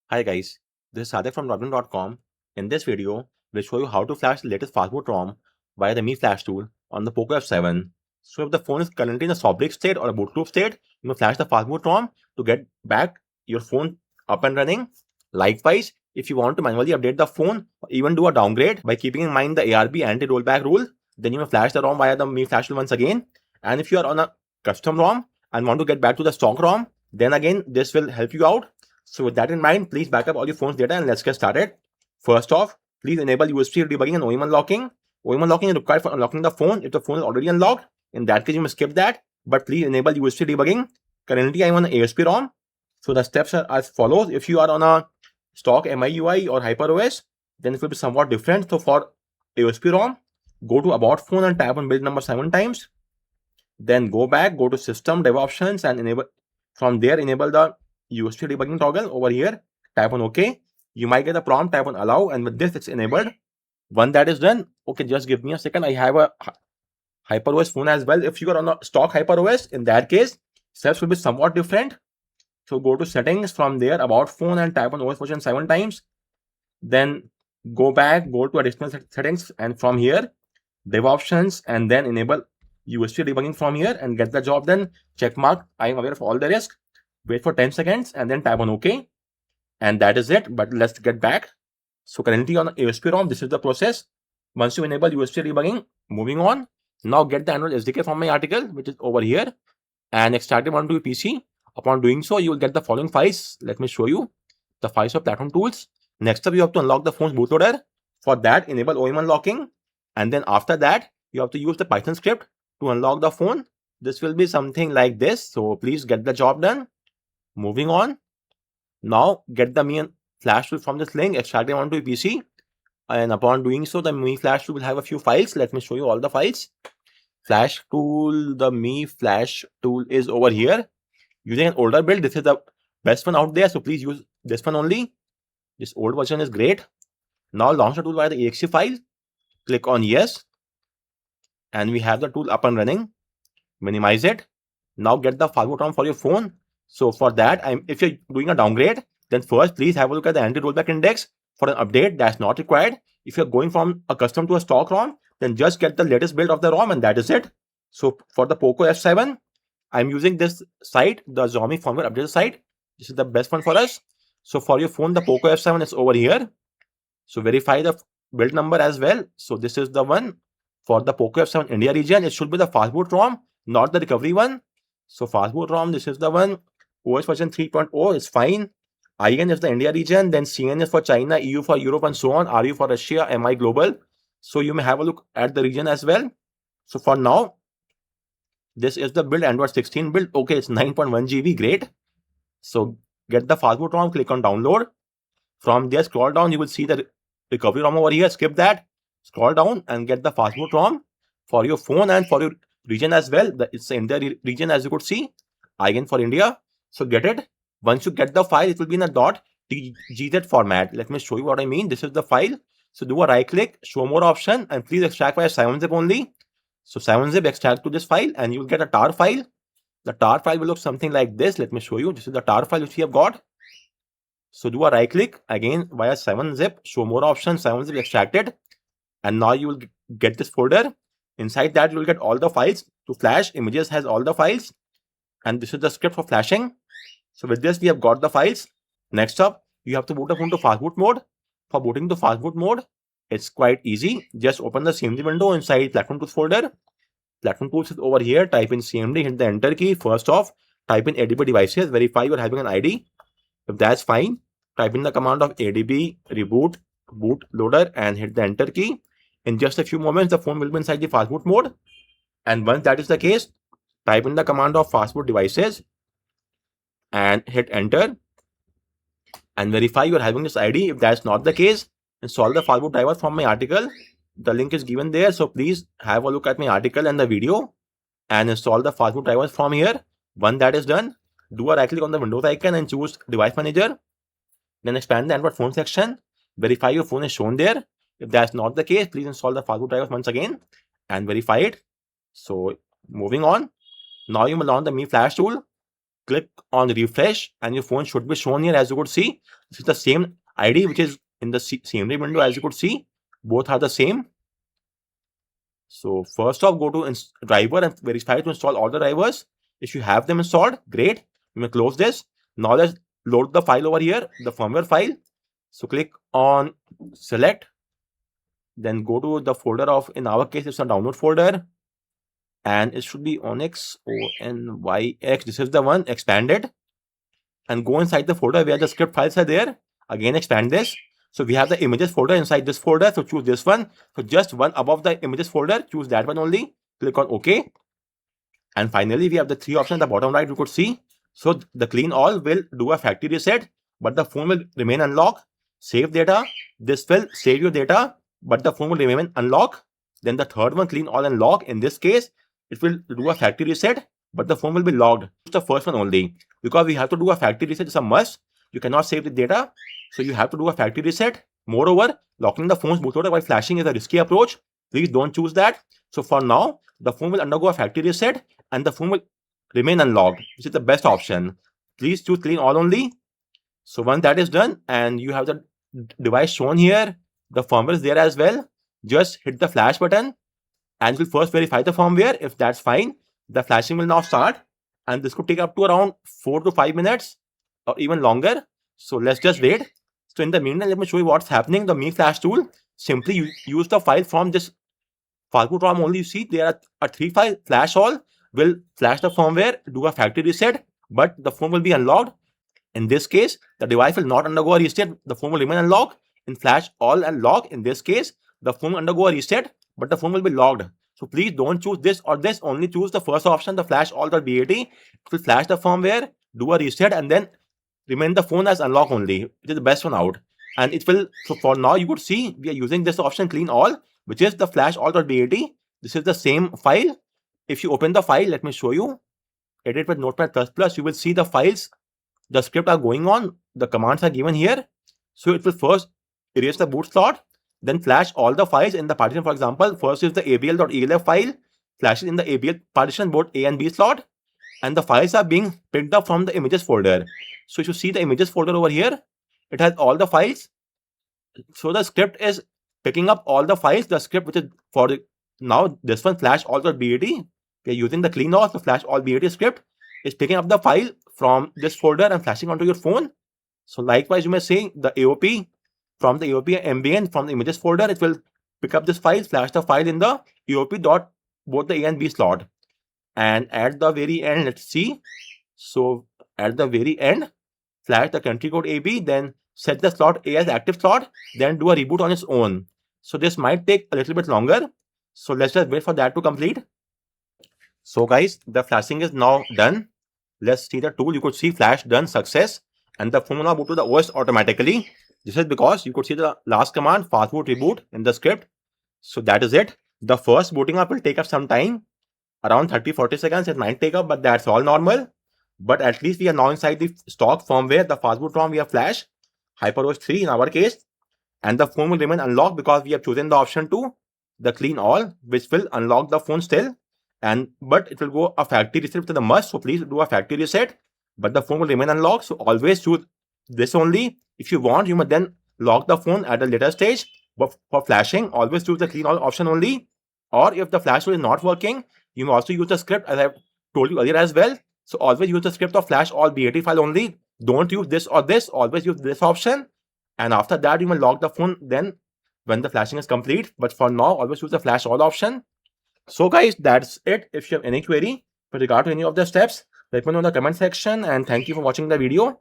Hi guys, this is Sadik from Robin.com. In this video, we'll show you how to flash the latest Fastboot ROM via the Mi Flash tool on the Poco F7. So if the phone is currently in a Softbrick state or a Bootloop state, you may flash the Fastboot ROM to get back your phone up and running. Likewise, if you want to manually update the phone or even do a downgrade by keeping in mind the ARB anti-rollback rule, then you may flash the ROM via the Mi Flash tool once again. And if you are on a custom ROM and want to get back to the stock ROM, then again this will help you out. So with that in mind, please back up all your phone's data and let's get started. First off, please enable USB debugging and OEM unlocking. OEM unlocking is required for unlocking the phone if the phone is already unlocked. In that case, you must skip that, but please enable USB debugging. Currently, I'm on an ASP ROM. So the steps are as follows. If you are on a stock MIUI or HyperOS, then it will be somewhat different. So for ASP ROM, go to About Phone and tap on build number 7 times. Then go back, go to System, Dev Options, and enable. From there, enable the USB debugging toggle over here. Tap on OK. You might get a prompt, tap on Allow, and with this, it's enabled. When that is done, okay, just give me a second. I have a HyperOS phone as well. If you are on a stock HyperOS, in that case, steps will be somewhat different. So go to Settings, from there, About Phone, and tap on OS version 7 times. Then go back, go to Additional Settings, and from here, Dev Options, and then enable USB debugging from here and get the job done. Check mark. I am aware of all the risk. Wait for 10 seconds and then tap on OK. And that is it. But let's get back. So currently on ASP ROM, this is the process. Once you enable USB debugging, moving on. Now get the Android SDK from my article, which is over here, and extract it onto your PC. Upon doing so, you will get the following files. Let me show you the files of platform tools. Next up, you have to unlock the phone's bootloader. For that, enable OEM unlocking. And then after that, you have to use the Python script to unlock the phone. This will be something like this. So please get the job done. Moving on. Now get the Mi Flash tool from this link, extract it onto your PC. And upon doing so, the Mi Flash tool will have a few files. Let me show you all the files. Flash tool, the Mi Flash tool is over here. Using an older build, this is the best one out there. So please use this one only. This old version is great. Now launch the tool via the exe file. Click on yes. And we have the tool up and running. Minimize it. Now get the Fastboot ROM for your phone. So for that, if you're doing a downgrade, then first please have a look at the anti-rollback index for an update that's not required. If you're going from a custom to a stock ROM, then just get the latest build of the ROM and that is it. So for the Poco F7, I'm using this site, the Xiaomi firmware update site. This is the best one for us. So for your phone, the Poco F7 is over here. So verify the build number as well. So this is the one for the Poco F7 India region. It should be the Fastboot ROM, not the recovery one. So Fastboot ROM, this is the one. OS version 3.0 is fine. IN is the India region, then CN is for China, EU for Europe, and so on. RU for Russia, MI global. So you may have a look at the region as well. So for now, this is the build, Android 16 build. Okay, it's 9.1 GB, great. So get the Fastboot ROM, click on download. From there, scroll down, you will see the recovery ROM over here. Skip that, scroll down and get the Fastboot ROM for your phone and for your region as well. It's the India region, as you could see. IN for India. So get it. Once you get the file, it will be in a .gz format. Let me show you what I mean. This is the file. So do a right click, show more option, and please extract via 7-zip only. So 7-zip, extract to this file and you will get a tar file. The tar file will look something like this. Let me show you. This is the tar file which we have got. So do a right click again via 7-zip, show more option, 7-zip, extract it. And now you will get this folder. Inside that, you will get all the files. To flash, images has all the files. And this is the script for flashing. So with this, we have got the files. Next up, you have to boot the phone to Fastboot mode. For booting to Fastboot mode, it's quite easy. Just open the CMD window inside Platform Tools folder. Platform Tools is over here. Type in CMD, hit the Enter key. First off, type in ADB devices. Verify you're having an ID. If that's fine, type in the command of ADB reboot bootloader and hit the Enter key. In just a few moments, the phone will be inside the Fastboot mode. And once that is the case, type in the command of Fastboot devices and hit enter and verify you're having this ID. If that's not the case, install the Fastboot driver from my article. The link is given there. So please have a look at my article and the video and install the Fastboot drivers from here. Once that is done, do a right click on the Windows icon and choose Device Manager. Then expand the Android phone section. Verify your phone is shown there. If that's not the case, please install the Fastboot drivers once again and verify it. So moving on. Now you will launch the Mi Flash tool click on refresh and your phone should be shown here. As you could see, this is the same ID which is in the CMD window. As you could see, both are the same. So first off, go to driver and verify to install all the drivers. If you have them installed, great. You may close this. Now let's load the file over here, the firmware file. So click on select, then go to the folder of, in our case, it's a download folder, and it should be Onyx, ONYX. This is the one. Expand it and go inside the folder where the script files are there. Again, expand this. So we have the images folder inside this folder. So choose this one. So just one above the images folder, choose that one only. Click on OK. And finally, we have the three options at the bottom right. You could see. So the clean all will do a factory reset, but the phone will remain unlocked. Save data. This will save your data, but the phone will remain unlocked. Then the third one, clean all and lock. In this case, it will do a factory reset, but the phone will be logged. It's the first one only. Because we have to do a factory reset, it's a must. You cannot save the data, so you have to do a factory reset. Moreover, locking the phone's bootloader while flashing is a risky approach. Please don't choose that. So for now, the phone will undergo a factory reset and the phone will remain unlocked, which is the best option. Please choose clean all only. So once that is done and you have the device shown here, the firmware is there as well. Just hit the flash button and it will first verify the firmware. If that's fine, the flashing will now start, and this could take up to around 4 to 5 minutes or even longer. So let's just wait. So in the meantime, let me show you what's happening. The Mi Flash tool, simply use the file from this Fastboot ROM only. You see there are 3 files. Flash all will flash the firmware, do a factory reset, but the phone will be unlocked. In this case, the device will not undergo a reset. The phone will remain unlocked. In flash all and lock, in this case, the phone will undergo a reset, but the phone will be logged. So please don't choose this or this. Only choose the first option, the flash all.bat. It will flash the firmware, do a reset, and then remain the phone as unlock only. It is the best one out. And it will, so for now, you could see we are using this option clean all, which is the flash all.bat. This is the same file. If you open the file, let me show you. Edit with Notepad++, you will see the files, the script are going on, the commands are given here. So it will first erase the boot slot, then flash all the files in the partition. For example, first is the abl.elf file, flashes in the abl partition, both A and B slot, and the files are being picked up from the images folder. So if you see the images folder over here, it has all the files. So the script is picking up all the files. The script, which is for now this one, flash all.bat, we are using the clean all, the flash all.bat script is picking up the file from this folder and flashing onto your phone. So likewise, you may say the AOP, from the AOP ambient from the images folder, it will pick up this file, flash the file in the AOP dot both the A and B slot. And at the very end, let's see. So at the very end, flash the country code AB, then set the slot A as active slot, then do a reboot on its own. So this might take a little bit longer. So let's just wait for that to complete. So guys, the flashing is now done. Let's see the tool. You could see flash done, success, and the phone will now boot to the OS automatically. This is because you could see the last command, fastboot reboot, in the script. So that is it. The first booting up will take up some time, around 30-40 seconds. It might take up, but that's all normal. But at least we are now inside the stock firmware, the Fastboot ROM. We have flash, HyperOS 3 in our case, and the phone will remain unlocked because we have chosen the option 2, the clean all, which will unlock the phone still. But it will go a factory reset to the must. So please do a factory reset, but the phone will remain unlocked. So always choose this only. If you want, you may then lock the phone at a later stage. But for flashing, always choose the clean all option only. Or if the flash is not working, you may also use the script, as I told you earlier as well. So always use the script of flash all BAT file only. Don't use this or this. Always use this option. And after that, you may lock the phone then when the flashing is complete. But for now, always use the flash all option. So guys, that's it. If you have any query with regard to any of the steps, let me know in the comment section, and thank you for watching the video.